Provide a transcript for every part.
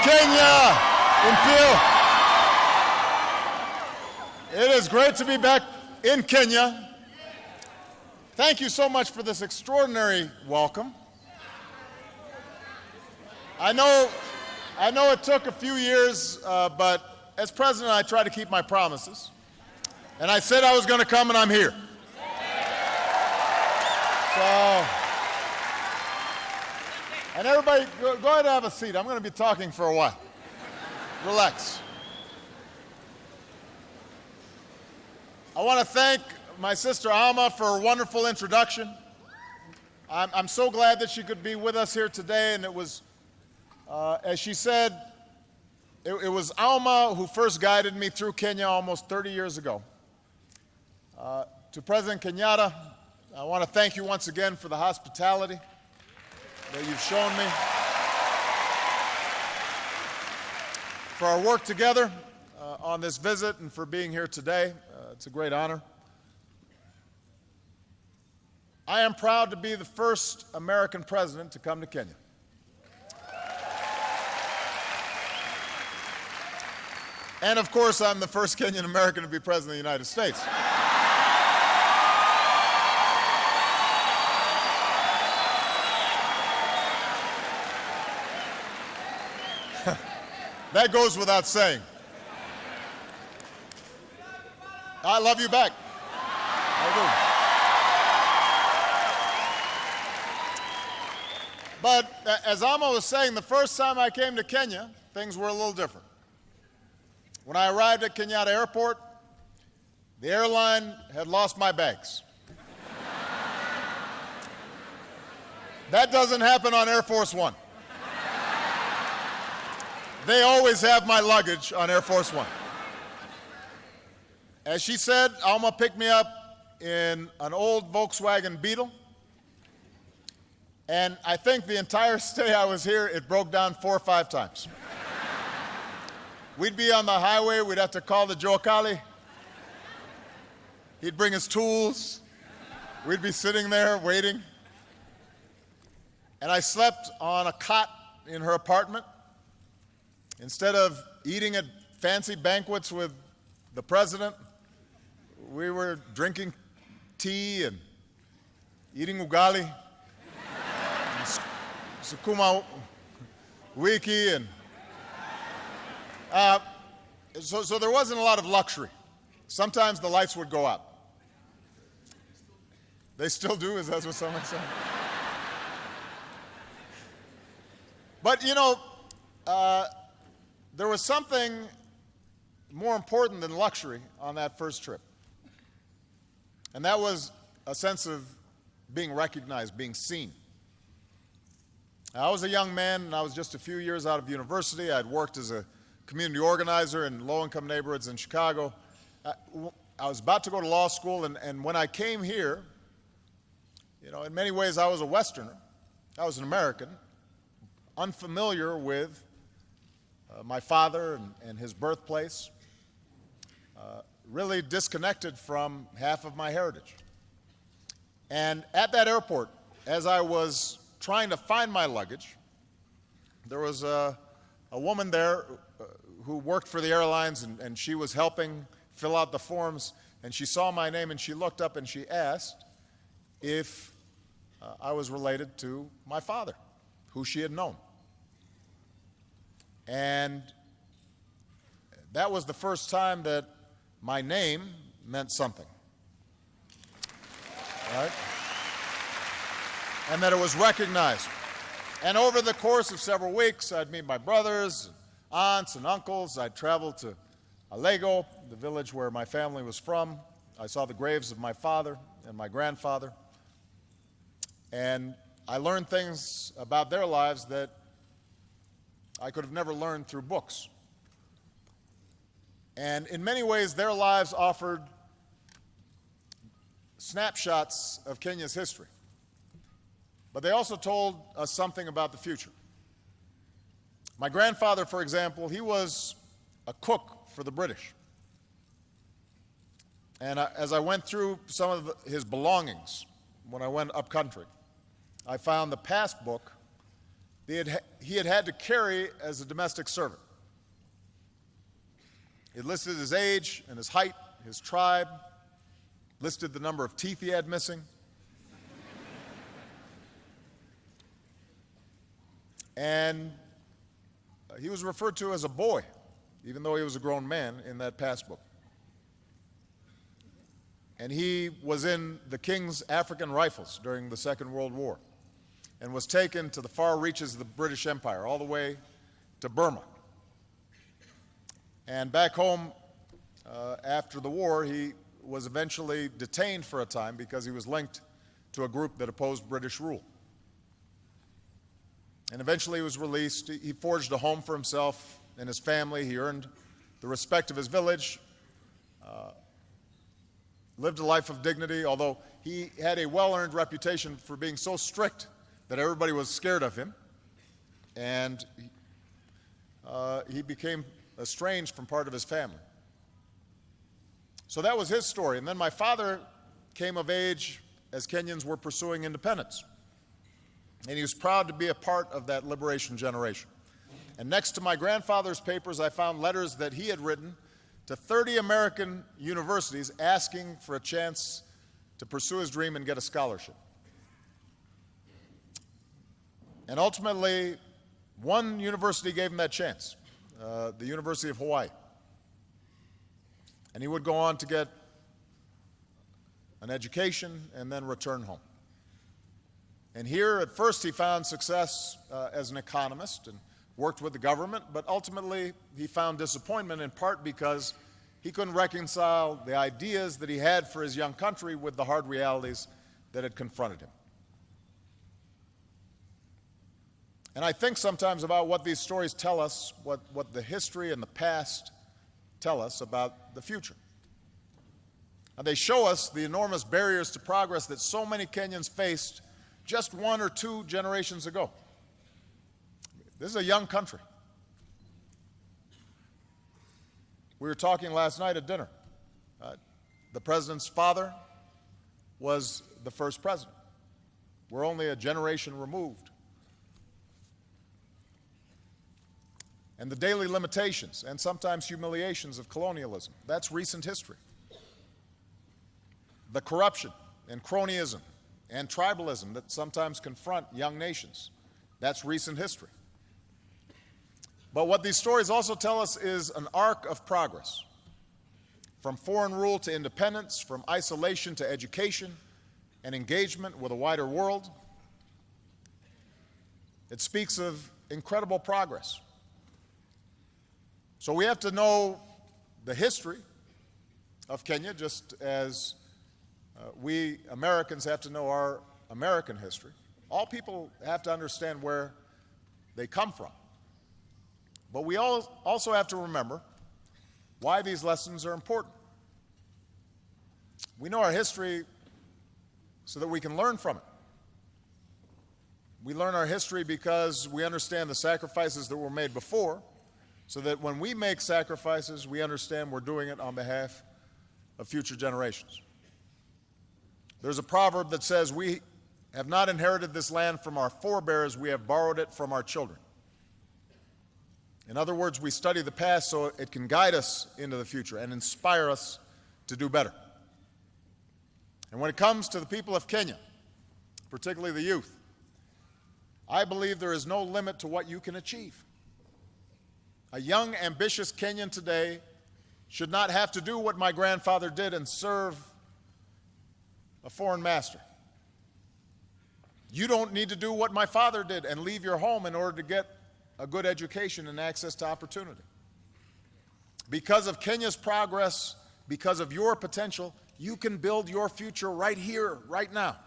Kenya, it is great to be back in Kenya. Thank you so much for this extraordinary welcome. I know it took a few years, but as president, I try to keep my promises. And I said I was going to come, and I'm here. So, and everybody, go ahead and have a seat. I'm going to be talking for a while. Relax. I want to thank my sister Alma for a wonderful introduction. I'm so glad that she could be with us here today, and it was, as she said, it was Alma who first guided me through Kenya almost 30 years ago. To President Kenyatta, I want to thank you once again for the hospitality that you've shown me, for our work together on this visit, and for being here today. It's a great honor. I am proud to be the first American president to come to Kenya. And of course, I'm the first Kenyan American to be president of the United States. That goes without saying. I love you back. I do. But as Alma was saying, the first time I came to Kenya, things were a little different. When I arrived at Kenyatta Airport, the airline had lost my bags. That doesn't happen on Air Force One. They always have my luggage on Air Force One. As she said, Alma picked me up in an old Volkswagen Beetle. And I think the entire stay I was here, it broke down 4 or 5 times. We'd be on the highway, we'd have to call the Joakali. He'd bring his tools. We'd be sitting there waiting. And I slept on a cot in her apartment. Instead of eating at fancy banquets with the president, we were drinking tea and eating ugali, and sukuma wiki, and so there wasn't a lot of luxury. Sometimes the lights would go out. They still do, is that what someone said? But you know, there was something more important than luxury on that first trip. And that was a sense of being recognized, being seen. I was a young man, and I was just a few years out of university. I'd worked as a community organizer in low-income neighborhoods in Chicago. I was about to go to law school, and when I came here, you know, in many ways I was a Westerner. I was an American, unfamiliar with my father and his birthplace, really disconnected from half of my heritage. And at that airport, as I was trying to find my luggage, there was a woman there who worked for the airlines, and she was helping fill out the forms, and she saw my name, and she looked up and she asked if I was related to my father, who she had known. And that was the first time that my name meant something, right? And that it was recognized. And over the course of several weeks, I'd meet my brothers, aunts, and uncles. I'd travel to Alego, the village where my family was from. I saw the graves of my father and my grandfather. And I learned things about their lives that I could have never learned through books. And in many ways, their lives offered snapshots of Kenya's history. But they also told us something about the future. My grandfather, for example, he was a cook for the British. And as I went through some of his belongings when I went up country, I found the passbook he had had to carry as a domestic servant. It listed his age and his height, his tribe, listed the number of teeth he had missing. And he was referred to as a boy, even though he was a grown man in that passbook. And he was in the King's African Rifles during the Second World War and was taken to the far reaches of the British Empire, all the way to Burma. And back home, after the war, he was eventually detained for a time because he was linked to a group that opposed British rule. And eventually he was released. He forged a home for himself and his family. He earned the respect of his village, lived a life of dignity, although he had a well-earned reputation for being so strict that everybody was scared of him. And he became estranged from part of his family. So that was his story. And then my father came of age as Kenyans were pursuing independence. And he was proud to be a part of that liberation generation. And next to my grandfather's papers, I found letters that he had written to 30 American universities asking for a chance to pursue his dream and get a scholarship. And ultimately, one university gave him that chance, the University of Hawaii. And he would go on to get an education and then return home. And here, at first, he found success as an economist and worked with the government, but ultimately he found disappointment in part because he couldn't reconcile the ideas that he had for his young country with the hard realities that had confronted him. And I think sometimes about what these stories tell us, what the history and the past tell us about the future. And they show us the enormous barriers to progress that so many Kenyans faced just 1 or 2 generations ago. This is a young country. We were talking last night at dinner. The president's father was the first president. We're only a generation removed. And the daily limitations and sometimes humiliations of colonialism, that's recent history. The corruption and cronyism and tribalism that sometimes confront young nations, that's recent history. But what these stories also tell us is an arc of progress. From foreign rule to independence, from isolation to education and engagement with a wider world. It speaks of incredible progress. So we have to know the history of Kenya, just as we Americans have to know our American history. All people have to understand where they come from. But we also have to remember why these lessons are important. We know our history so that we can learn from it. We learn our history because we understand the sacrifices that were made before, so that when we make sacrifices, we understand we're doing it on behalf of future generations. There's a proverb that says, "We have not inherited this land from our forebears, we have borrowed it from our children." In other words, we study the past so it can guide us into the future and inspire us to do better. And when it comes to the people of Kenya, particularly the youth, I believe there is no limit to what you can achieve. A young, ambitious Kenyan today should not have to do what my grandfather did and serve a foreign master. You don't need to do what my father did and leave your home in order to get a good education and access to opportunity. Because of Kenya's progress, because of your potential, you can build your future right here, right now.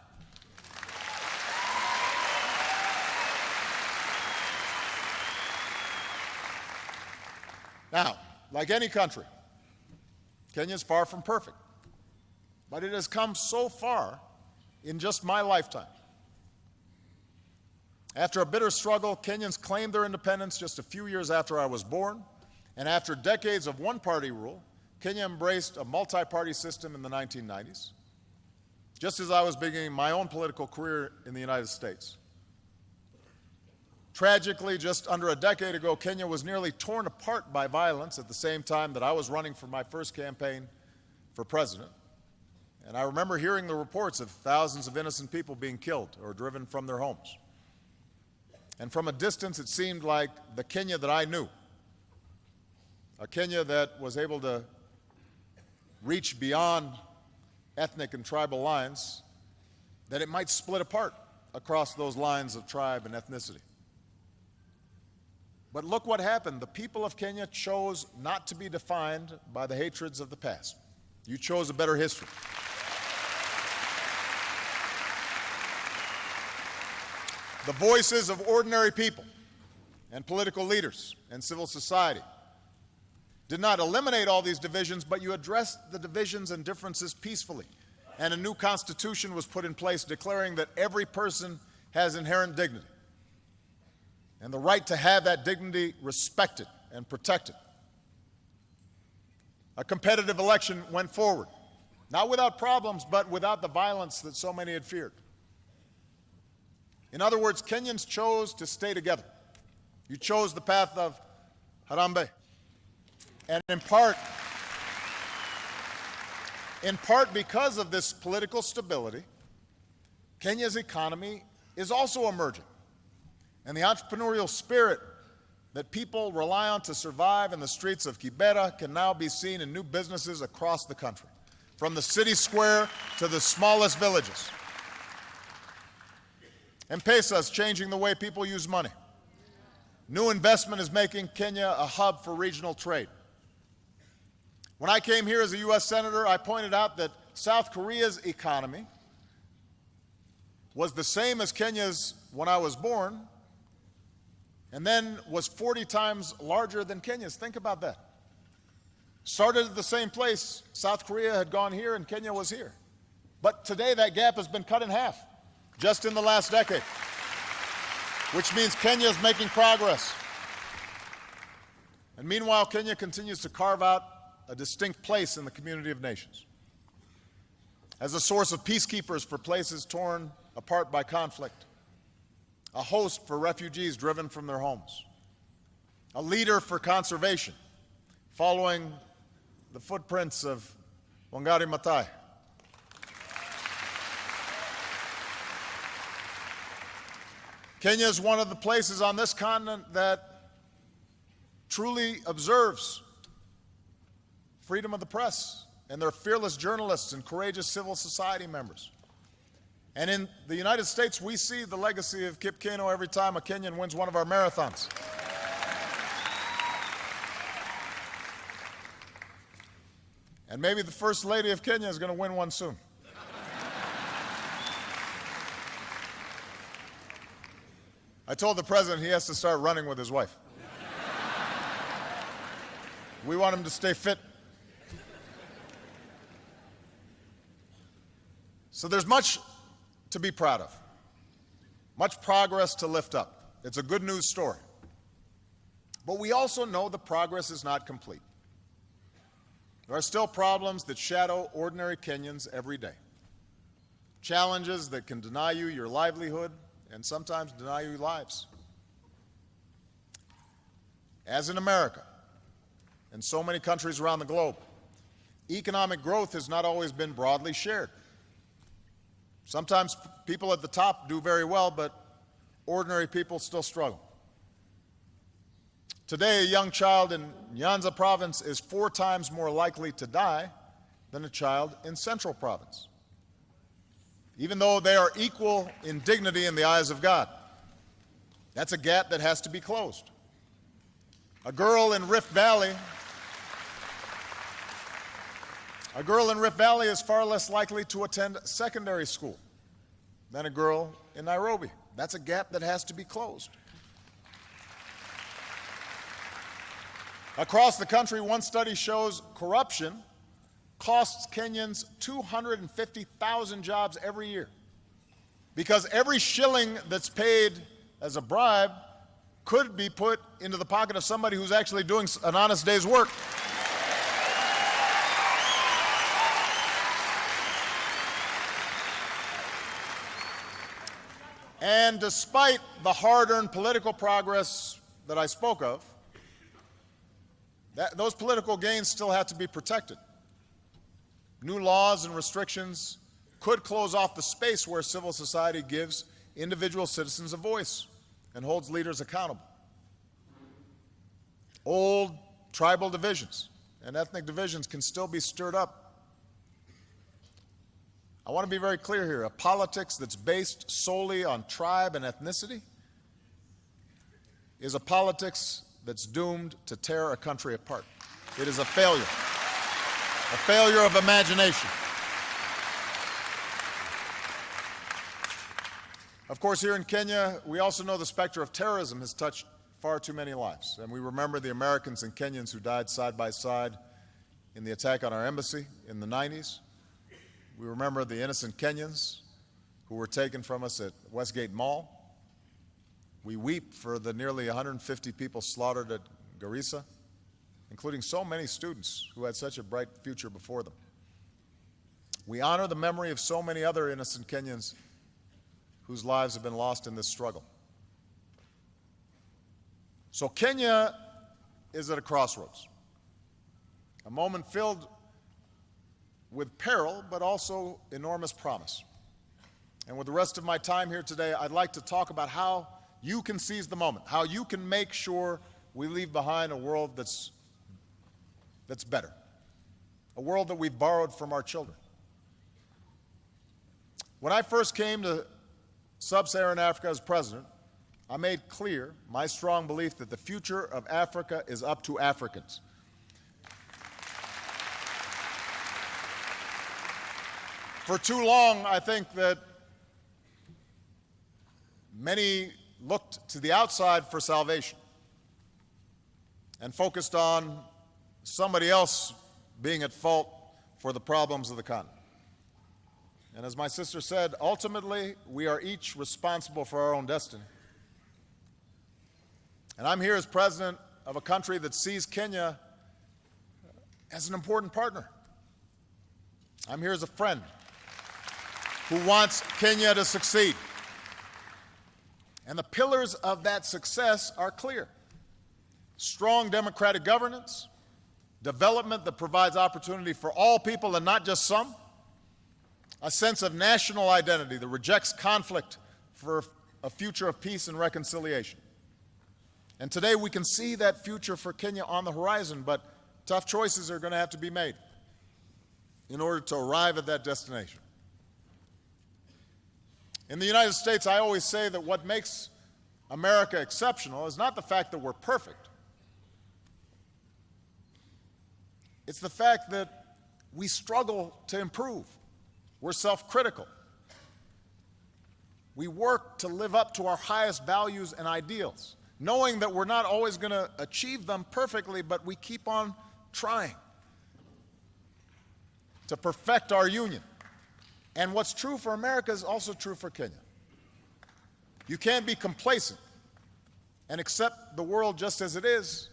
Now, like any country, Kenya is far from perfect, but it has come so far in just my lifetime. After a bitter struggle, Kenyans claimed their independence just a few years after I was born, and after decades of one-party rule, Kenya embraced a multi-party system in the 1990s, just as I was beginning my own political career in the United States. Tragically, just under a decade ago, Kenya was nearly torn apart by violence at the same time that I was running for my first campaign for president. And I remember hearing the reports of thousands of innocent people being killed or driven from their homes. And from a distance, it seemed like the Kenya that I knew, a Kenya that was able to reach beyond ethnic and tribal lines, that it might split apart across those lines of tribe and ethnicity. But look what happened. The people of Kenya chose not to be defined by the hatreds of the past. You chose a better history. The voices of ordinary people and political leaders and civil society did not eliminate all these divisions, but you addressed the divisions and differences peacefully. And a new constitution was put in place declaring that every person has inherent dignity and the right to have that dignity respected and protected. A competitive election went forward, not without problems, but without the violence that so many had feared. In other words, Kenyans chose to stay together. You chose the path of Harambee. And in part because of this political stability, Kenya's economy is also emerging. And the entrepreneurial spirit that people rely on to survive in the streets of Kibera can now be seen in new businesses across the country, from the city square to the smallest villages. M-Pesa is changing the way people use money. New investment is making Kenya a hub for regional trade. When I came here as a U.S. Senator, I pointed out that South Korea's economy was the same as Kenya's when I was born, and then was 40 times larger than Kenya's. Think about that. Started at the same place. South Korea had gone here and Kenya was here. But today that gap has been cut in half, just in the last decade, which means Kenya is making progress. And meanwhile, Kenya continues to carve out a distinct place in the community of nations as a source of peacekeepers for places torn apart by conflict, a host for refugees driven from their homes, a leader for conservation, following the footprints of Wangari Maathai. Kenya is one of the places on this continent that truly observes freedom of the press, and their fearless journalists and courageous civil society members. And in the United States, we see the legacy of Kip Keino every time a Kenyan wins one of our marathons. And maybe the First Lady of Kenya is going to win one soon. I told the President he has to start running with his wife. We want him to stay fit. So there's much to be proud of, much progress to lift up. It's a good news story. But we also know the progress is not complete. There are still problems that shadow ordinary Kenyans every day. Challenges that can deny you your livelihood and sometimes deny you lives. As in America and so many countries around the globe, economic growth has not always been broadly shared. Sometimes people at the top do very well, but ordinary people still struggle. Today, a young child in Nyanza province is 4 times more likely to die than a child in Central province, even though they are equal in dignity in the eyes of God. That's a gap that has to be closed. A girl in Rift Valley is far less likely to attend secondary school than a girl in Nairobi. That's a gap that has to be closed. Across the country, one study shows corruption costs Kenyans 250,000 jobs every year, because every shilling that's paid as a bribe could be put into the pocket of somebody who's actually doing an honest day's work. And despite the hard-earned political progress that I spoke of, those political gains still have to be protected. New laws and restrictions could close off the space where civil society gives individual citizens a voice and holds leaders accountable. Old tribal divisions and ethnic divisions can still be stirred up. I want to be very clear here. A politics that's based solely on tribe and ethnicity is a politics that's doomed to tear a country apart. It is a failure of imagination. Of course, here in Kenya, we also know the specter of terrorism has touched far too many lives. And we remember the Americans and Kenyans who died side by side in the attack on our embassy in the 90s. We remember the innocent Kenyans who were taken from us at Westgate Mall. We weep for the nearly 150 people slaughtered at Garissa, including so many students who had such a bright future before them. We honor the memory of so many other innocent Kenyans whose lives have been lost in this struggle. So Kenya is at a crossroads, a moment filled with peril, but also enormous promise. And with the rest of my time here today, I'd like to talk about how you can seize the moment, how you can make sure we leave behind a world that's better, a world that we've borrowed from our children. When I first came to Sub-Saharan Africa as president, I made clear my strong belief that the future of Africa is up to Africans. For too long, I think that many looked to the outside for salvation and focused on somebody else being at fault for the problems of the continent. And as my sister said, ultimately, we are each responsible for our own destiny. And I'm here as president of a country that sees Kenya as an important partner. I'm here as a friend who wants Kenya to succeed. And the pillars of that success are clear: strong democratic governance, development that provides opportunity for all people and not just some, a sense of national identity that rejects conflict for a future of peace and reconciliation. And today we can see that future for Kenya on the horizon, but tough choices are going to have to be made in order to arrive at that destination. In the United States, I always say that what makes America exceptional is not the fact that we're perfect. It's the fact that we struggle to improve. We're self-critical. We work to live up to our highest values and ideals, knowing that we're not always going to achieve them perfectly, but we keep on trying to perfect our union. And what's true for America is also true for Kenya. You can't be complacent and accept the world just as it is.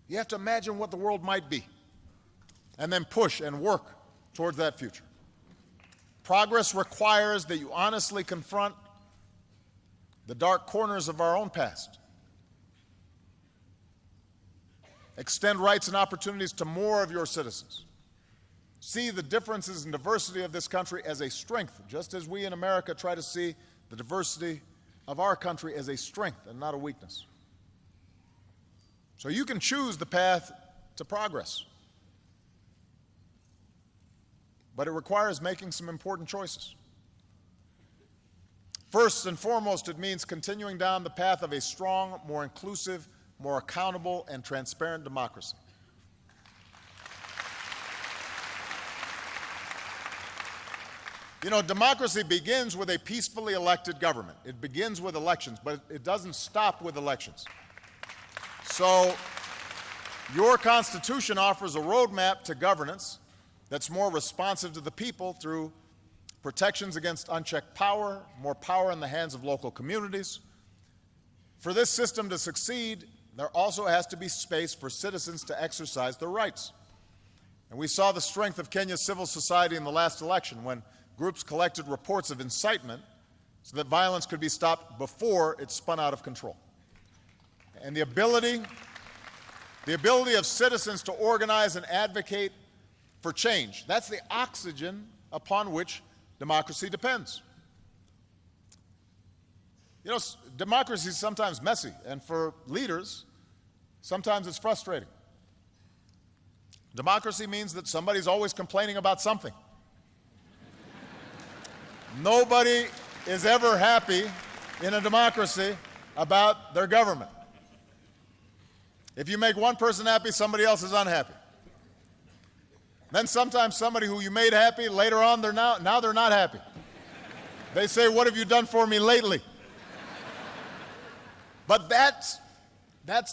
You have to imagine what the world might be and then push and work towards that future. Progress requires that you honestly confront the dark corners of our own past, extend rights and opportunities to more of your citizens, see the differences and diversity of this country as a strength, just as we in America try to see the diversity of our country as a strength and not a weakness. So you can choose the path to progress, but it requires making some important choices. First and foremost, it means continuing down the path of a strong, more inclusive, more accountable, and transparent democracy. You know, democracy begins with a peacefully elected government. It begins with elections, but it doesn't stop with elections. So your Constitution offers a roadmap to governance that's more responsive to the people through protections against unchecked power, more power in the hands of local communities. For this system to succeed, there also has to be space for citizens to exercise their rights. And we saw the strength of Kenya's civil society in the last election when groups collected reports of incitement so that violence could be stopped before it spun out of control. And the ability of citizens to organize and advocate for change, that's the oxygen upon which democracy depends. You know, democracy is sometimes messy, and for leaders, sometimes it's frustrating. Democracy means that somebody's always complaining about something. Nobody is ever happy in a democracy about their government. If you make one person happy, somebody else is unhappy. Then sometimes somebody who you made happy, later on now they're not happy. They say, "What have you done for me lately?" But that's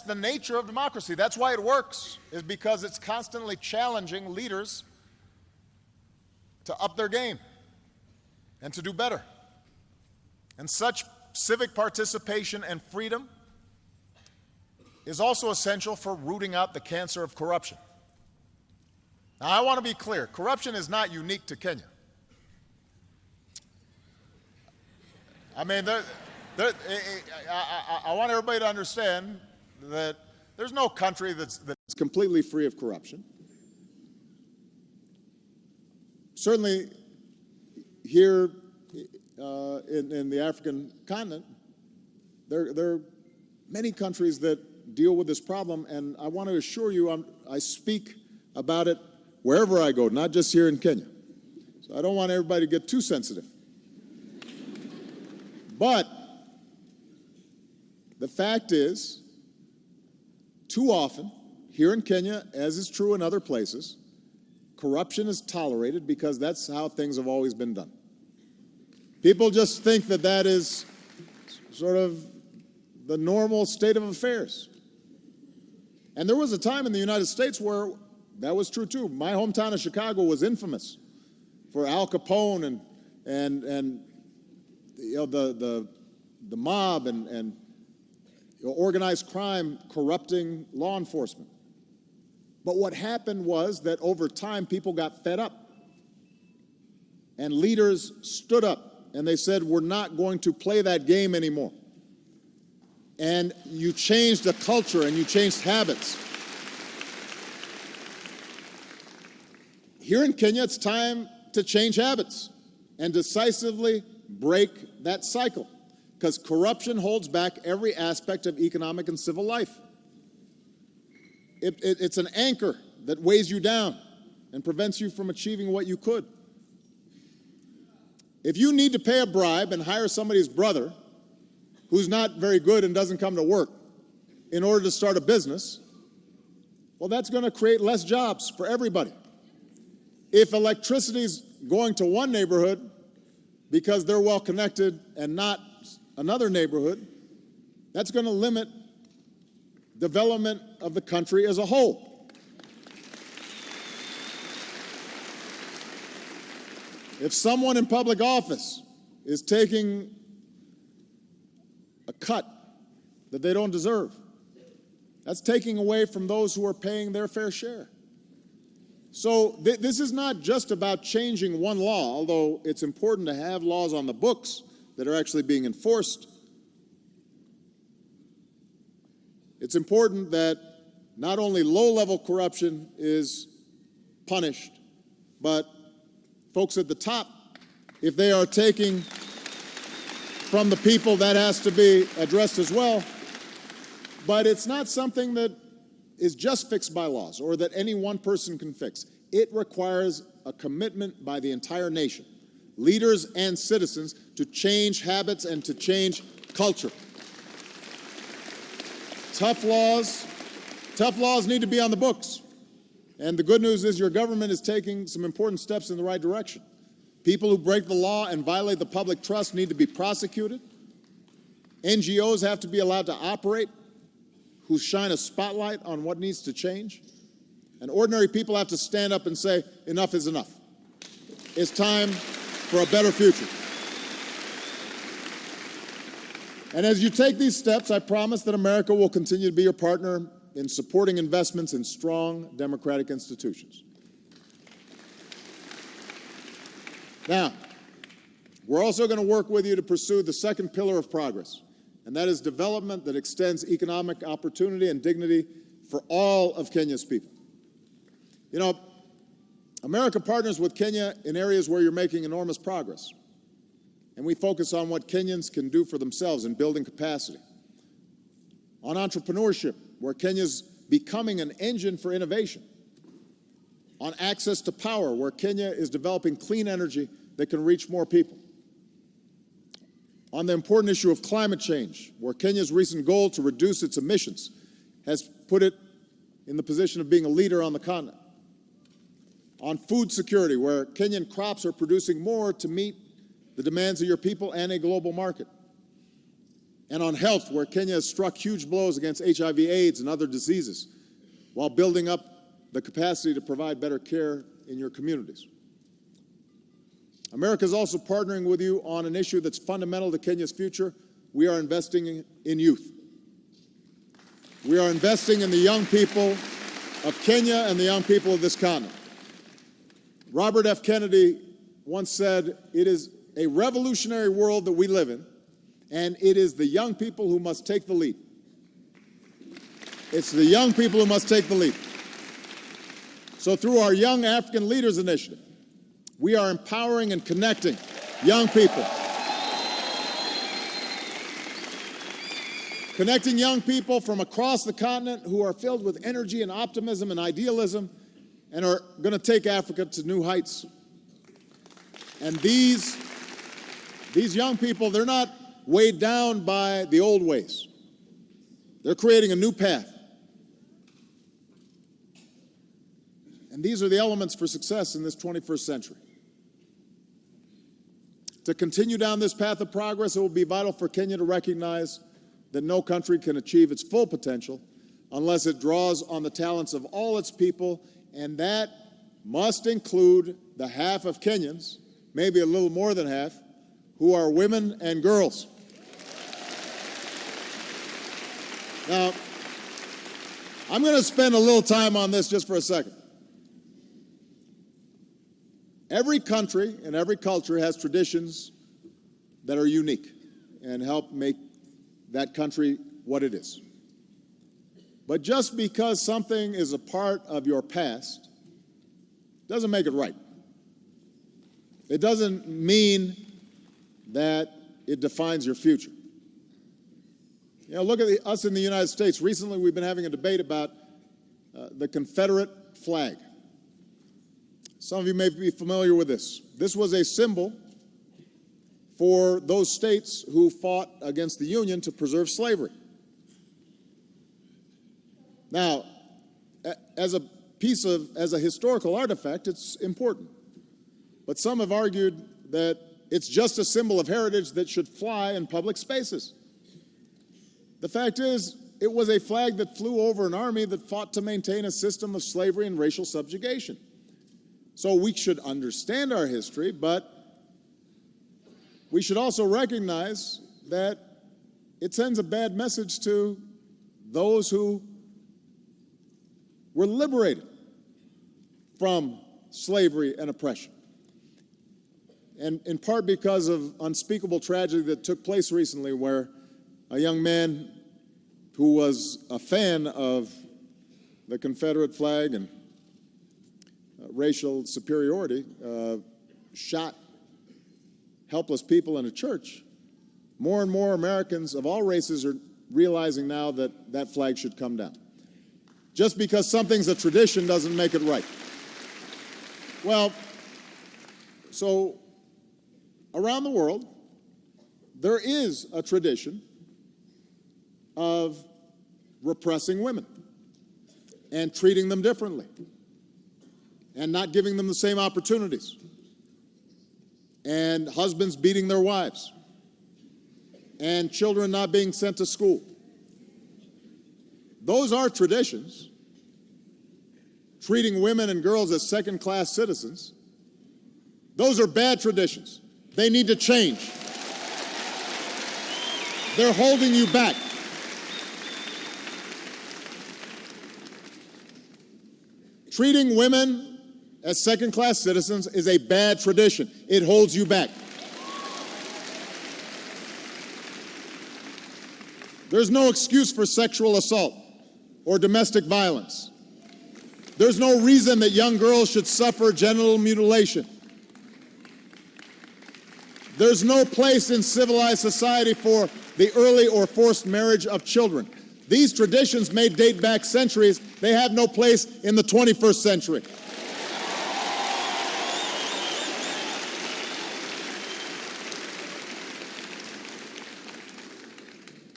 the nature of democracy. That's why it works, is because it's constantly challenging leaders to up their game and to do better. And such civic participation and freedom is also essential for rooting out the cancer of corruption. Now, I want to be clear. Corruption is not unique to Kenya. I mean, I want everybody to understand that there's no country that's completely free of corruption. Certainly, here in the African continent, there are many countries that deal with this problem, and I want to assure you I speak about it wherever I go, not just here in Kenya. So I don't want everybody to get too sensitive. But the fact is, too often, here in Kenya, as is true in other places, corruption is tolerated because that's how things have always been done. People just think that that is sort of the normal state of affairs. And there was a time in the United States where that was true too. My hometown of Chicago was infamous for Al Capone and you know, the mob and organized crime corrupting law enforcement. But what happened was that over time people got fed up, and leaders stood up and they said, "We're not going to play that game anymore." And you changed the culture and you changed habits. Here in Kenya, it's time to change habits and decisively break that cycle, because corruption holds back every aspect of economic and civil life. It's an anchor that weighs you down and prevents you from achieving what you could. If you need to pay a bribe and hire somebody's brother who's not very good and doesn't come to work in order to start a business, well, that's going to create less jobs for everybody. If electricity is going to one neighborhood because they're well connected and not another neighborhood, that's going to limit development of the country as a whole. If someone in public office is taking a cut that they don't deserve, that's taking away from those who are paying their fair share. So this is not just about changing one law, although it's important to have laws on the books that are actually being enforced. It's important that not only low-level corruption is punished, but folks at the top, if they are taking from the people, that has to be addressed as well. But it's not something that is just fixed by laws or that any one person can fix. It requires a commitment by the entire nation, leaders and citizens, to change habits and to change culture. Tough laws need to be on the books. And the good news is your government is taking some important steps in the right direction. People who break the law and violate the public trust need to be prosecuted. NGOs have to be allowed to operate, who shine a spotlight on what needs to change. And ordinary people have to stand up and say, enough is enough. It's time for a better future. And as you take these steps, I promise that America will continue to be your partner in supporting investments in strong democratic institutions. Now, We're also going to work with you to pursue the second pillar of progress, and that is development that extends economic opportunity and dignity for all of Kenya's people. You know, America partners with Kenya in areas where you're making enormous progress, and we focus on what Kenyans can do for themselves in building capacity. On entrepreneurship, where Kenya's becoming an engine for innovation. On access to power, where Kenya is developing clean energy that can reach more people. On the important issue of climate change, where Kenya's recent goal to reduce its emissions has put it in the position of being a leader on the continent. On food security, where Kenyan crops are producing more to meet the demands of your people and a global market. And on health, where Kenya has struck huge blows against HIV, AIDS, and other diseases, while building up the capacity to provide better care in your communities. America is also partnering with you on an issue that's fundamental to Kenya's future. We are investing in youth. We are investing in the young people of Kenya and the young people of this continent. Robert F. Kennedy once said, "It is a revolutionary world that we live in, and it is the young people who must take the lead." It's the young people who must take the lead. So through our Young African Leaders Initiative, we are empowering and connecting young people. Connecting young people from across the continent who are filled with energy and optimism and idealism and are going to take Africa to new heights. And these young people, they're not weighed down by the old ways. They're creating a new path. And these are the elements for success in this 21st century. To continue down this path of progress, it will be vital for Kenya to recognize that no country can achieve its full potential unless it draws on the talents of all its people, and that must include the half of Kenyans, maybe a little more than half, who are women and girls. Now, I'm going to spend a little time on this just for a second. Every country and every culture has traditions that are unique and help make that country what it is. But just because something is a part of your past doesn't make it right. It doesn't mean that it defines your future. You know, look at us in the United States. Recently, we've been having a debate about the Confederate flag. Some of you may be familiar with this. This was a symbol for those states who fought against the Union to preserve slavery. Now, as a historical artifact, it's important. But some have argued that it's just a symbol of heritage that should fly in public spaces. The fact is, it was a flag that flew over an army that fought to maintain a system of slavery and racial subjugation. So we should understand our history, but we should also recognize that it sends a bad message to those who were liberated from slavery and oppression. And in part because of unspeakable tragedy that took place recently, where a young man who was a fan of the Confederate flag and racial superiority shot helpless people in a church. More and more Americans of all races are realizing now that that flag should come down. Just because something's a tradition doesn't make it right. Well, so around the world, there is a tradition of repressing women and treating them differently and not giving them the same opportunities, and husbands beating their wives, and children not being sent to school. Those are traditions. Treating women and girls as second-class citizens, those are bad traditions. They need to change. They're holding you back. Treating women as second-class citizens is a bad tradition. It holds you back. There's no excuse for sexual assault or domestic violence. There's no reason that young girls should suffer genital mutilation. There's no place in civilized society for the early or forced marriage of children. These traditions may date back centuries. They have no place in the 21st century.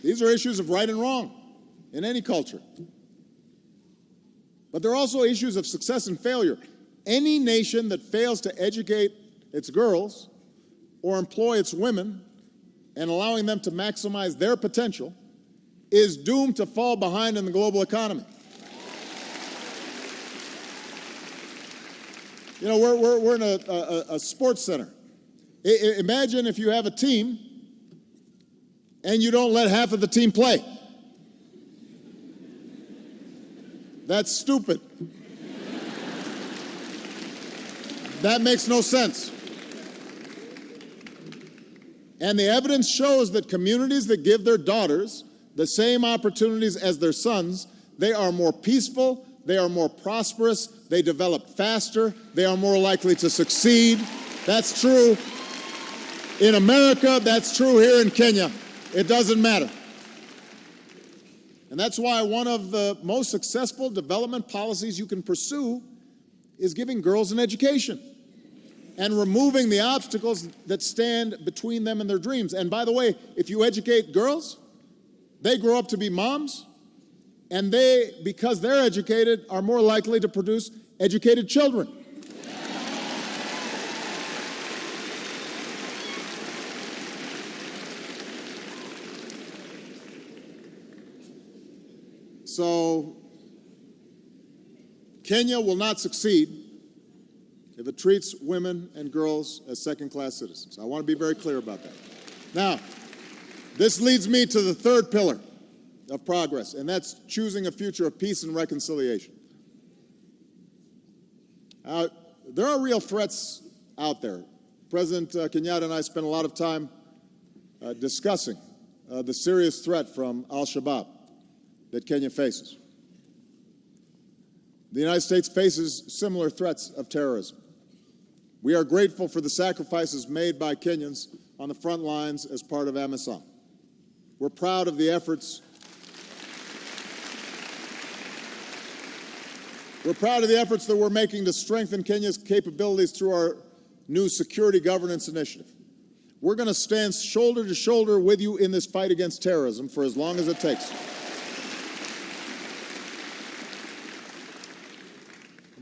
These are issues of right and wrong in any culture. But they're also issues of success and failure. Any nation that fails to educate its girls or employ its women and allowing them to maximize their potential is doomed to fall behind in the global economy. You know, we're in a sports center. Imagine if you have a team and you don't let half of the team play. That's stupid. That makes no sense. And the evidence shows that communities that give their daughters the same opportunities as their sons, they are more peaceful, they are more prosperous, they develop faster, they are more likely to succeed. That's true in America, that's true here in Kenya. It doesn't matter. And that's why one of the most successful development policies you can pursue is giving girls an education and removing the obstacles that stand between them and their dreams. And by the way, if you educate girls, they grow up to be moms, and they, because they're educated, are more likely to produce educated children. So, Kenya will not succeed if it treats women and girls as second-class citizens. I want to be very clear about that. Now, this leads me to the third pillar of progress, and that's choosing a future of peace and reconciliation. There are real threats out there. President Kenyatta and I spent a lot of time discussing the serious threat from al-Shabaab that Kenya faces. The United States faces similar threats of terrorism. We are grateful for the sacrifices made by Kenyans on the front lines as part of AMISOM. We're proud of the efforts. We're proud of the efforts that we're making to strengthen Kenya's capabilities through our new security governance initiative. We're going to stand shoulder to shoulder with you in this fight against terrorism for as long as it takes.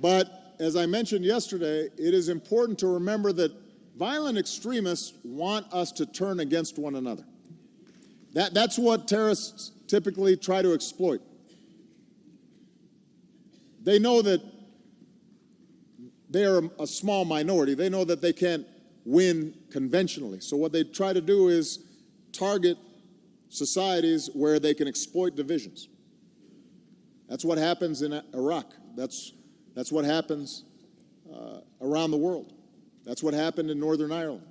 But as I mentioned yesterday, it is important to remember that violent extremists want us to turn against one another. That's what terrorists typically try to exploit. They know that they are a small minority. They know that they can't win conventionally. So what they try to do is target societies where they can exploit divisions. That's what happens in Iraq. That's what happens around the world. That's what happened in Northern Ireland.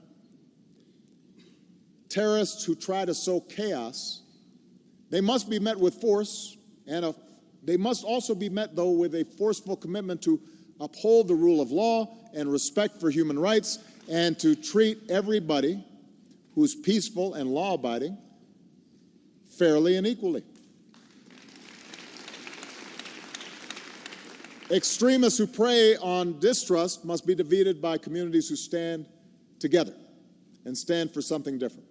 Terrorists who try to sow chaos, they must be met with force, and they must also be met, though, with a forceful commitment to uphold the rule of law and respect for human rights, and to treat everybody who's peaceful and law-abiding fairly and equally. Extremists who prey on distrust must be defeated by communities who stand together and stand for something different.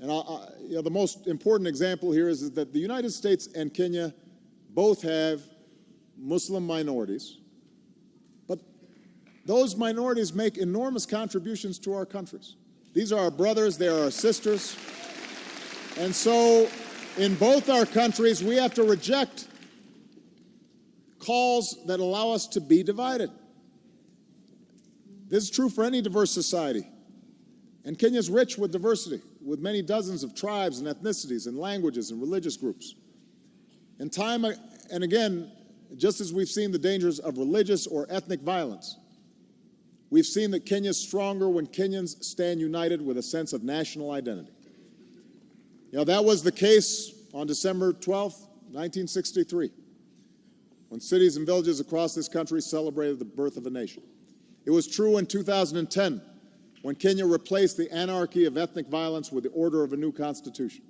And the most important example here is that the United States and Kenya both have Muslim minorities, but those minorities make enormous contributions to our countries. These are our brothers, they are our sisters. And so in both our countries, we have to reject calls that allow us to be divided. This is true for any diverse society. And Kenya is rich with diversity, with many dozens of tribes and ethnicities and languages and religious groups. And time and again, just as we've seen the dangers of religious or ethnic violence, we've seen that Kenya is stronger when Kenyans stand united with a sense of national identity. That was the case on December 12th, 1963, when cities and villages across this country celebrated the birth of a nation. It was true in 2010, when Kenya replaced the anarchy of ethnic violence with the order of a new constitution.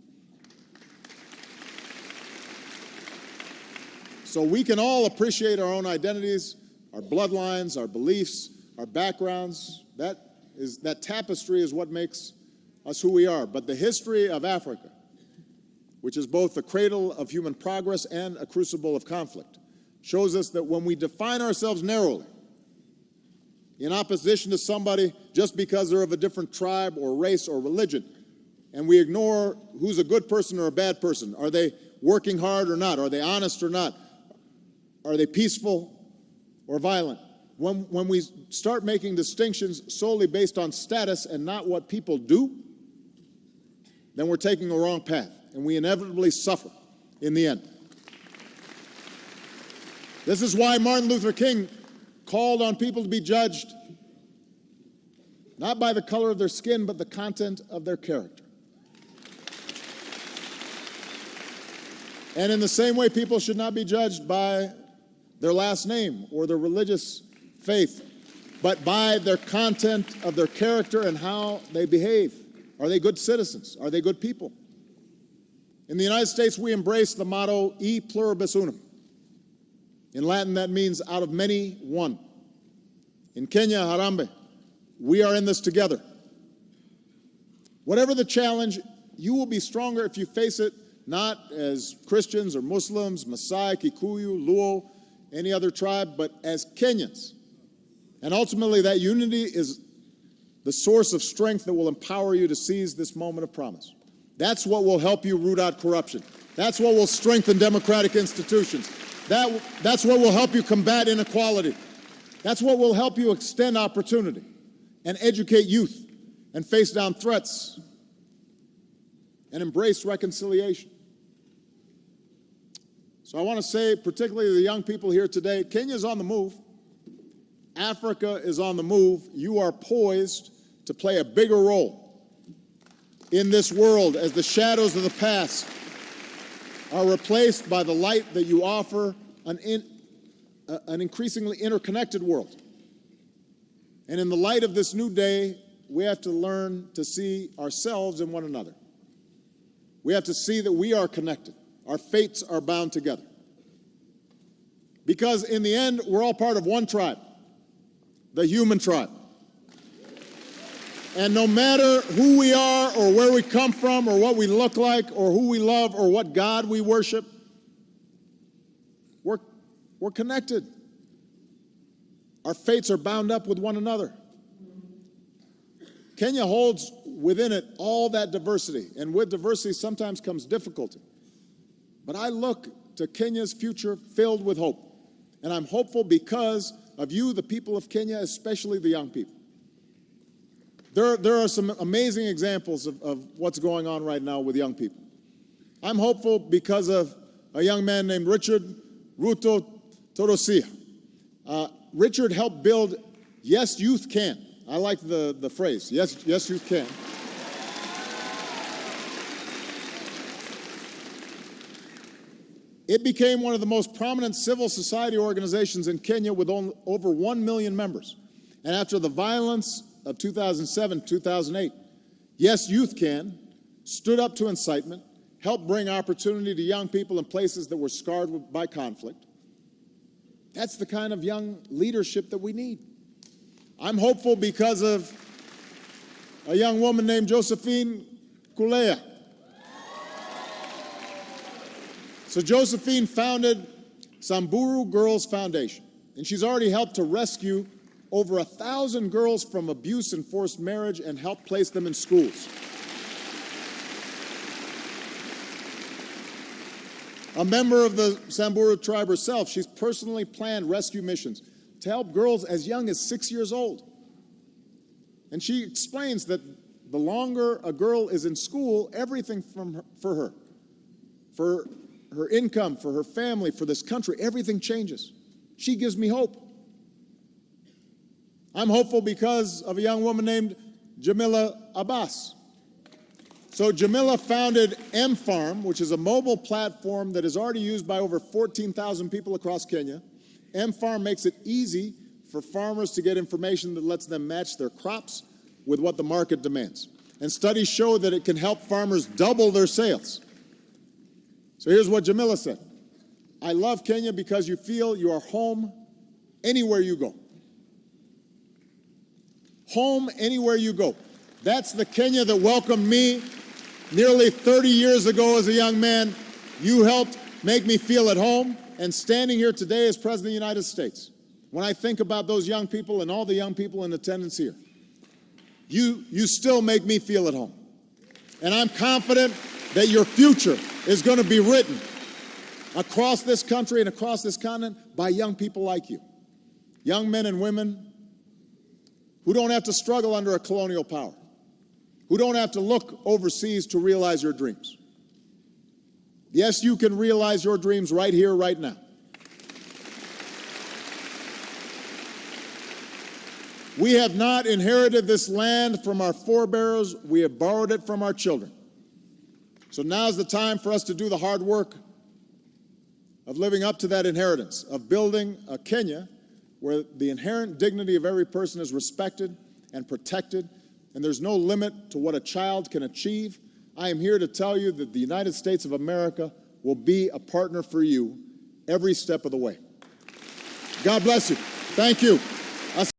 So we can all appreciate our own identities, our bloodlines, our beliefs, our backgrounds. That tapestry is what makes us who we are. But the history of Africa, which is both the cradle of human progress and a crucible of conflict, shows us that when we define ourselves narrowly, in opposition to somebody just because they're of a different tribe or race or religion, and we ignore who's a good person or a bad person, are they working hard or not, are they honest or not, are they peaceful or violent? When we start making distinctions solely based on status and not what people do, then we're taking the wrong path, and we inevitably suffer in the end. This is why Martin Luther King called on people to be judged not by the color of their skin, but the content of their character. And in the same way, people should not be judged by their last name or their religious faith, but by their content of their character and how they behave. Are they good citizens? Are they good people? In the United States, we embrace the motto, E pluribus unum. In Latin, that means out of many, one. In Kenya, Harambee, we are in this together. Whatever the challenge, you will be stronger if you face it not as Christians or Muslims, Maasai, Kikuyu, Luo, any other tribe, but as Kenyans. And ultimately, that unity is the source of strength that will empower you to seize this moment of promise. That's what will help you root out corruption. That's what will strengthen democratic institutions. That's what will help you combat inequality. That's what will help you extend opportunity and educate youth and face down threats and embrace reconciliation. So I want to say, particularly to the young people here today, Kenya is on the move. Africa is on the move. You are poised to play a bigger role in this world as the shadows of the past are replaced by the light that you offer an increasingly interconnected world. And in the light of this new day, we have to learn to see ourselves in one another. We have to see that we are connected. Our fates are bound together. Because in the end, we're all part of one tribe, the human tribe. And no matter who we are or where we come from or what we look like or who we love or what God we worship, we're connected. Our fates are bound up with one another. Kenya holds within it all that diversity, and with diversity sometimes comes difficulty. But I look to Kenya's future filled with hope. And I'm hopeful because of you, the people of Kenya, especially the young people. There are some amazing examples of what's going on right now with young people. I'm hopeful because of a young man named Richard Ruto Torosia. Richard helped build Yes, Youth Can. I like the phrase, yes, Youth Can. It became one of the most prominent civil society organizations in Kenya with over 1 million members. And after the violence of 2007, 2008, Yes, Youth Can stood up to incitement, helped bring opportunity to young people in places that were scarred by conflict. That's the kind of young leadership that we need. I'm hopeful because of a young woman named Josephine Kulea. So Josephine founded Samburu Girls Foundation, and she's already helped to rescue over 1,000 girls from abuse and forced marriage and helped place them in schools. A member of the Samburu tribe herself, she's personally planned rescue missions to help girls as young as 6 years old. And she explains that the longer a girl is in school, everything for her income, for her family, for this country, everything changes. She gives me hope. I'm hopeful because of a young woman named Jamila Abbas. So Jamila founded M-Farm, which is a mobile platform that is already used by over 14,000 people across Kenya. M-Farm makes it easy for farmers to get information that lets them match their crops with what the market demands. And studies show that it can help farmers double their sales. So here's what Jamila said. I love Kenya because you feel you are home anywhere you go. Home anywhere you go. That's the Kenya that welcomed me nearly 30 years ago as a young man. You helped make me feel at home, and standing here today as President of the United States, when I think about those young people and all the young people in attendance here, you still make me feel at home. And I'm confident that your future is going to be written across this country and across this continent by young people like you. Young men and women who don't have to struggle under a colonial power, who don't have to look overseas to realize your dreams. Yes, you can realize your dreams right here, right now. We have not inherited this land from our forebears. We have borrowed it from our children. So now's the time for us to do the hard work of living up to that inheritance, of building a Kenya where the inherent dignity of every person is respected and protected, and there's no limit to what a child can achieve. I am here to tell you that the United States of America will be a partner for you every step of the way. God bless you. Thank you.